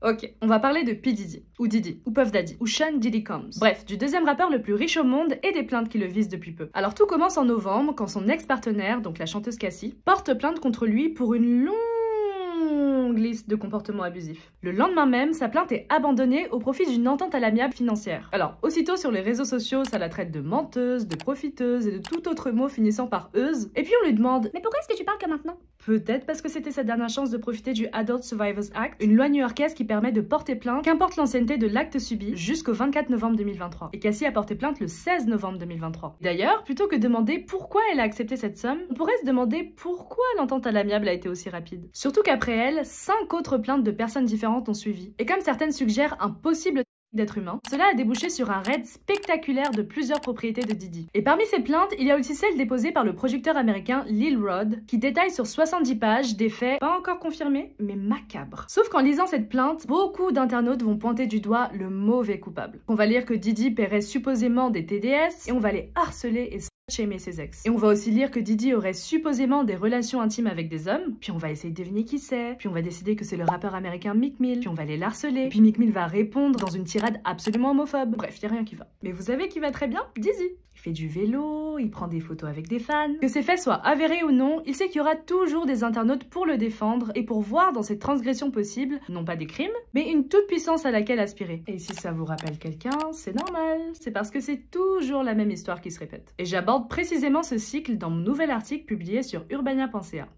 Ok, on va parler de P. Diddy, ou Diddy, ou Puff Daddy, ou Sean Diddy Combs. Bref, du deuxième rappeur le plus riche au monde et des plaintes qui le visent depuis peu. Alors tout commence en novembre quand son ex-partenaire, donc la chanteuse Cassie, porte plainte contre lui pour une longue liste de comportements abusifs. Le lendemain même, sa plainte est abandonnée au profit d'une entente à l'amiable financière. Alors, aussitôt sur les réseaux sociaux, ça la traite de menteuse, de profiteuse et de tout autre mot finissant par euse. Et puis on lui demande « Mais pourquoi est-ce que tu parles que maintenant ?» Peut-être parce que c'était sa dernière chance de profiter du Adult Survivors Act, une loi new-yorkaise qui permet de porter plainte, qu'importe l'ancienneté de l'acte subi, jusqu'au 24 novembre 2023. Et Cassie a porté plainte le 16 novembre 2023. D'ailleurs, plutôt que de demander pourquoi elle a accepté cette somme, on pourrait se demander pourquoi l'entente à l'amiable a été aussi rapide. Surtout qu'après elle, 5 autres plaintes de personnes différentes ont suivi. Et comme certaines suggèrent un possible d'être humain, cela a débouché sur un raid spectaculaire de plusieurs propriétés de Diddy. Et parmi ces plaintes, il y a aussi celle déposée par le producteur américain Lil Rod, qui détaille sur 70 pages des faits pas encore confirmés, mais macabres. Sauf qu'en lisant cette plainte, beaucoup d'internautes vont pointer du doigt le mauvais coupable. On va lire que Diddy paierait supposément des TDS, et on va les harceler et shamer ses ex. Et on va aussi lire que Diddy aurait supposément des relations intimes avec des hommes, puis on va essayer de deviner qui c'est, puis on va décider que c'est le rappeur américain Meek Mill, puis on va les harceler, puis Meek Mill va répondre dans une tirade absolument homophobe. Bref, y a rien qui va. Mais vous savez qui va très bien? Diddy. Il fait du vélo, il prend des photos avec des fans. Que ces faits soient avérés ou non, il sait qu'il y aura toujours des internautes pour le défendre et pour voir dans cette transgression possible, non pas des crimes, mais une toute puissance à laquelle aspirer. Et si ça vous rappelle quelqu'un, c'est normal, c'est parce que c'est toujours la même histoire qui se répète. Et j'aborde précisément ce cycle dans mon nouvel article publié sur urbania.ca.